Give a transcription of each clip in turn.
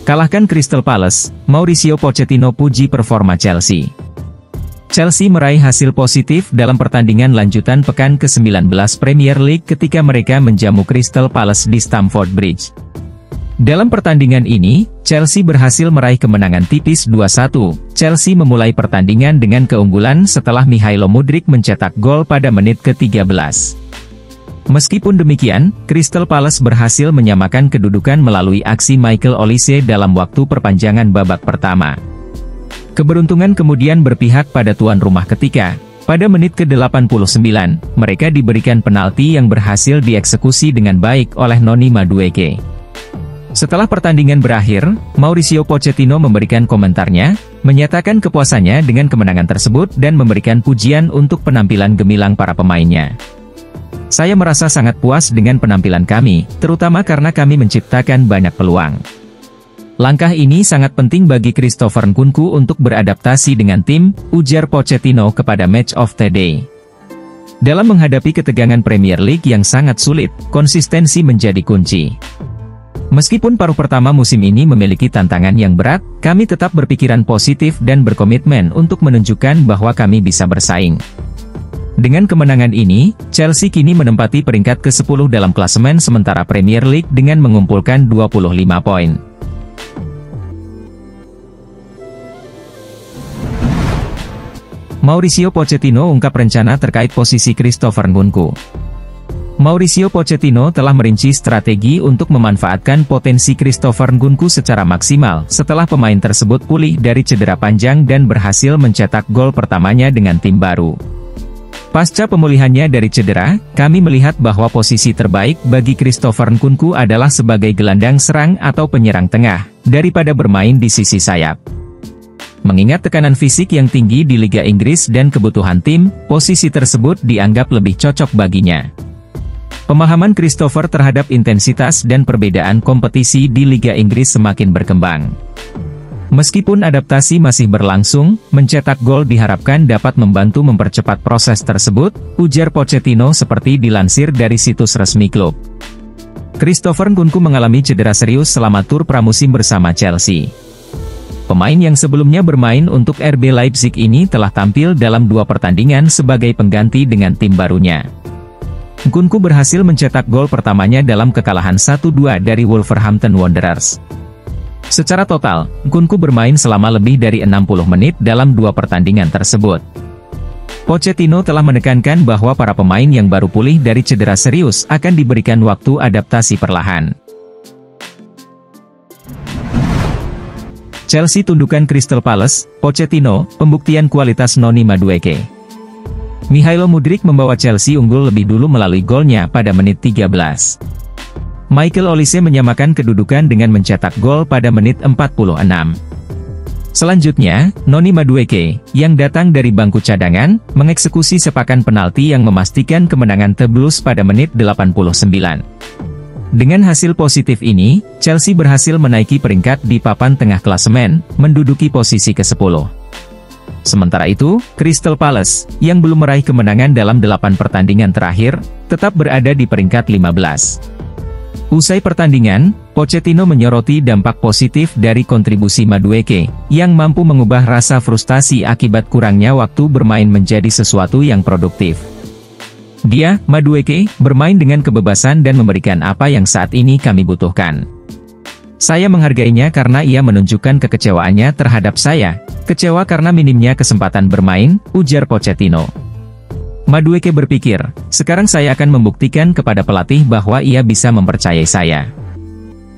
Kalahkan Crystal Palace, Mauricio Pochettino puji performa Chelsea. Chelsea meraih hasil positif dalam pertandingan lanjutan pekan ke-19 Premier League ketika mereka menjamu Crystal Palace di Stamford Bridge. Dalam pertandingan ini, Chelsea berhasil meraih kemenangan tipis 2-1. Chelsea memulai pertandingan dengan keunggulan setelah Michailo Mudryk mencetak gol pada menit ke-13. Meskipun demikian, Crystal Palace berhasil menyamakan kedudukan melalui aksi Michael Olise dalam waktu perpanjangan babak pertama. Keberuntungan kemudian berpihak pada tuan rumah ketika, pada menit ke-89, mereka diberikan penalti yang berhasil dieksekusi dengan baik oleh Noni Madueke. Setelah pertandingan berakhir, Mauricio Pochettino memberikan komentarnya, menyatakan kepuasannya dengan kemenangan tersebut dan memberikan pujian untuk penampilan gemilang para pemainnya. Saya merasa sangat puas dengan penampilan kami, terutama karena kami menciptakan banyak peluang. Langkah ini sangat penting bagi Christopher Nkunku untuk beradaptasi dengan tim, ujar Pochettino kepada Match of the Day. Dalam menghadapi ketegangan Premier League yang sangat sulit, konsistensi menjadi kunci. Meskipun paruh pertama musim ini memiliki tantangan yang berat, kami tetap berpikiran positif dan berkomitmen untuk menunjukkan bahwa kami bisa bersaing. Dengan kemenangan ini, Chelsea kini menempati peringkat ke-10 dalam klasemen sementara Premier League dengan mengumpulkan 25 poin. Mauricio Pochettino ungkap rencana terkait posisi Christopher Nkunku. Mauricio Pochettino telah merinci strategi untuk memanfaatkan potensi Christopher Nkunku secara maksimal setelah pemain tersebut pulih dari cedera panjang dan berhasil mencetak gol pertamanya dengan tim baru. Pasca pemulihannya dari cedera, kami melihat bahwa posisi terbaik bagi Christopher Nkunku adalah sebagai gelandang serang atau penyerang tengah, daripada bermain di sisi sayap. Mengingat tekanan fisik yang tinggi di Liga Inggris dan kebutuhan tim, posisi tersebut dianggap lebih cocok baginya. Pemahaman Christopher terhadap intensitas dan perbedaan kompetisi di Liga Inggris semakin berkembang. Meskipun adaptasi masih berlangsung, mencetak gol diharapkan dapat membantu mempercepat proses tersebut, ujar Pochettino seperti dilansir dari situs resmi klub. Christopher Nkunku mengalami cedera serius selama tur pramusim bersama Chelsea. Pemain yang sebelumnya bermain untuk RB Leipzig ini telah tampil dalam 2 pertandingan sebagai pengganti dengan tim barunya. Nkunku berhasil mencetak gol pertamanya dalam kekalahan 1-2 dari Wolverhampton Wanderers. Secara total, Nkunku bermain selama lebih dari 60 menit dalam 2 pertandingan tersebut. Pochettino telah menekankan bahwa para pemain yang baru pulih dari cedera serius akan diberikan waktu adaptasi perlahan. Chelsea tundukan Crystal Palace, Pochettino, pembuktian kualitas Noni Madueke. Michailo Mudryk membawa Chelsea unggul lebih dulu melalui golnya pada menit 13. Michael Olise menyamakan kedudukan dengan mencetak gol pada menit 46. Selanjutnya, Noni Madueke, yang datang dari bangku cadangan, mengeksekusi sepakan penalti yang memastikan kemenangan The Blues pada menit 89. Dengan hasil positif ini, Chelsea berhasil menaiki peringkat di papan tengah klasemen, menduduki posisi ke-10. Sementara itu, Crystal Palace, yang belum meraih kemenangan dalam 8 pertandingan terakhir, tetap berada di peringkat 15. Usai pertandingan, Pochettino menyoroti dampak positif dari kontribusi Madueke, yang mampu mengubah rasa frustasi akibat kurangnya waktu bermain menjadi sesuatu yang produktif. Dia, Madueke, bermain dengan kebebasan dan memberikan apa yang saat ini kami butuhkan. Saya menghargainya karena ia menunjukkan kekecewaannya terhadap saya, kecewa karena minimnya kesempatan bermain, ujar Pochettino. Madueke berpikir, sekarang saya akan membuktikan kepada pelatih bahwa ia bisa mempercayai saya.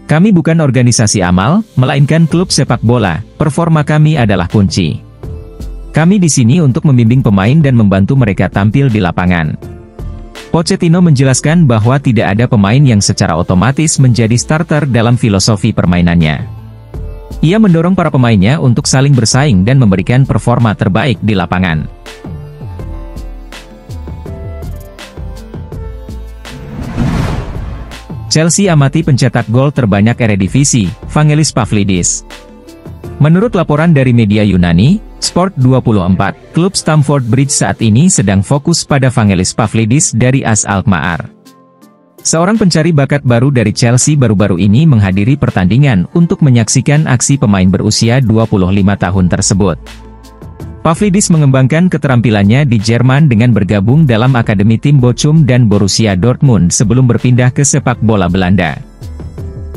Kami bukan organisasi amal, melainkan klub sepak bola, performa kami adalah kunci. Kami di sini untuk membimbing pemain dan membantu mereka tampil di lapangan. Pochettino menjelaskan bahwa tidak ada pemain yang secara otomatis menjadi starter dalam filosofi permainannya. Ia mendorong para pemainnya untuk saling bersaing dan memberikan performa terbaik di lapangan. Chelsea amati pencetak gol terbanyak Eredivisie, Vangelis Pavlidis. Menurut laporan dari media Yunani, Sport24, klub Stamford Bridge saat ini sedang fokus pada Vangelis Pavlidis dari AS Alkmaar. Seorang pencari bakat baru dari Chelsea baru-baru ini menghadiri pertandingan untuk menyaksikan aksi pemain berusia 25 tahun tersebut. Pavlidis mengembangkan keterampilannya di Jerman dengan bergabung dalam akademi tim Bochum dan Borussia Dortmund sebelum berpindah ke sepak bola Belanda.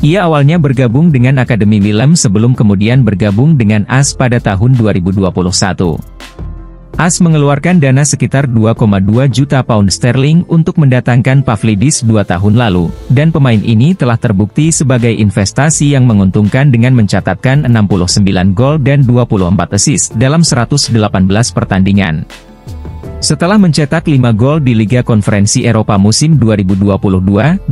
Ia awalnya bergabung dengan Akademi Willem sebelum kemudian bergabung dengan AS pada tahun 2021. AS mengeluarkan dana sekitar 2,2 juta pound sterling untuk mendatangkan Pavlidis 2 tahun lalu, dan pemain ini telah terbukti sebagai investasi yang menguntungkan dengan mencatatkan 69 gol dan 24 assist dalam 118 pertandingan. Setelah mencetak 5 gol di Liga Konferensi Eropa musim 2022-23,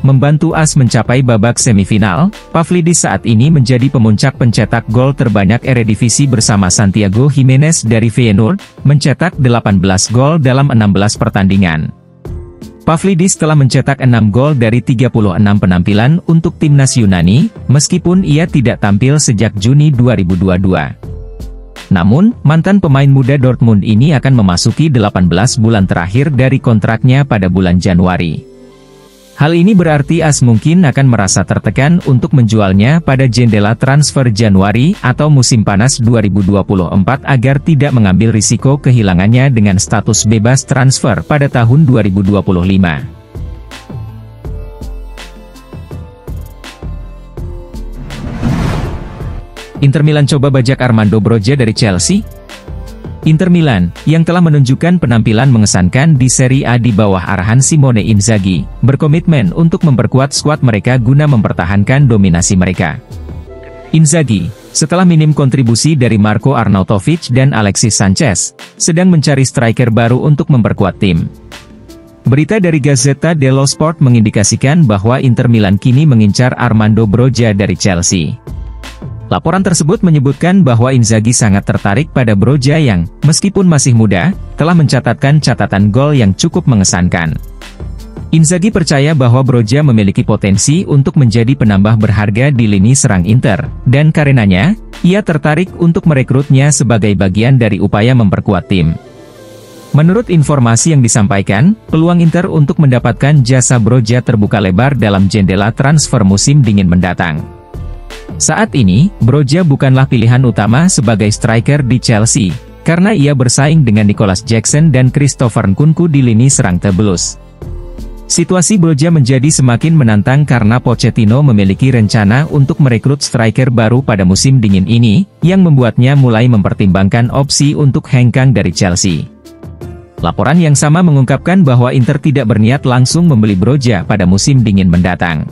membantu AS mencapai babak semifinal, Pavlidis saat ini menjadi pemuncak pencetak gol terbanyak Eredivisie bersama Santiago Gimenez dari Feyenoord, mencetak 18 gol dalam 16 pertandingan. Pavlidis telah mencetak 6 gol dari 36 penampilan untuk timnas Yunani, meskipun ia tidak tampil sejak Juni 2022. Namun, mantan pemain muda Dortmund ini akan memasuki 18 bulan terakhir dari kontraknya pada bulan Januari. Hal ini berarti AS mungkin akan merasa tertekan untuk menjualnya pada jendela transfer Januari atau musim panas 2024 agar tidak mengambil risiko kehilangannya dengan status bebas transfer pada tahun 2025. Inter Milan coba bajak Armando Broja dari Chelsea? Inter Milan, yang telah menunjukkan penampilan mengesankan di Serie A di bawah arahan Simone Inzaghi, berkomitmen untuk memperkuat skuad mereka guna mempertahankan dominasi mereka. Inzaghi, setelah minim kontribusi dari Marco Arnautovic dan Alexis Sanchez, sedang mencari striker baru untuk memperkuat tim. Berita dari Gazzetta dello Sport mengindikasikan bahwa Inter Milan kini mengincar Armando Broja dari Chelsea. Laporan tersebut menyebutkan bahwa Inzaghi sangat tertarik pada Broja yang, meskipun masih muda, telah mencatatkan catatan gol yang cukup mengesankan. Inzaghi percaya bahwa Broja memiliki potensi untuk menjadi penambah berharga di lini serang Inter, dan karenanya, ia tertarik untuk merekrutnya sebagai bagian dari upaya memperkuat tim. Menurut informasi yang disampaikan, peluang Inter untuk mendapatkan jasa Broja terbuka lebar dalam jendela transfer musim dingin mendatang. Saat ini, Broja bukanlah pilihan utama sebagai striker di Chelsea, karena ia bersaing dengan Nicolas Jackson dan Christopher Nkunku di lini serang The Blues. Situasi Broja menjadi semakin menantang karena Pochettino memiliki rencana untuk merekrut striker baru pada musim dingin ini, yang membuatnya mulai mempertimbangkan opsi untuk hengkang dari Chelsea. Laporan yang sama mengungkapkan bahwa Inter tidak berniat langsung membeli Broja pada musim dingin mendatang.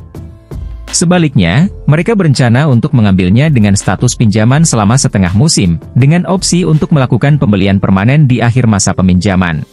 Sebaliknya, mereka berencana untuk mengambilnya dengan status pinjaman selama setengah musim, dengan opsi untuk melakukan pembelian permanen di akhir masa peminjaman.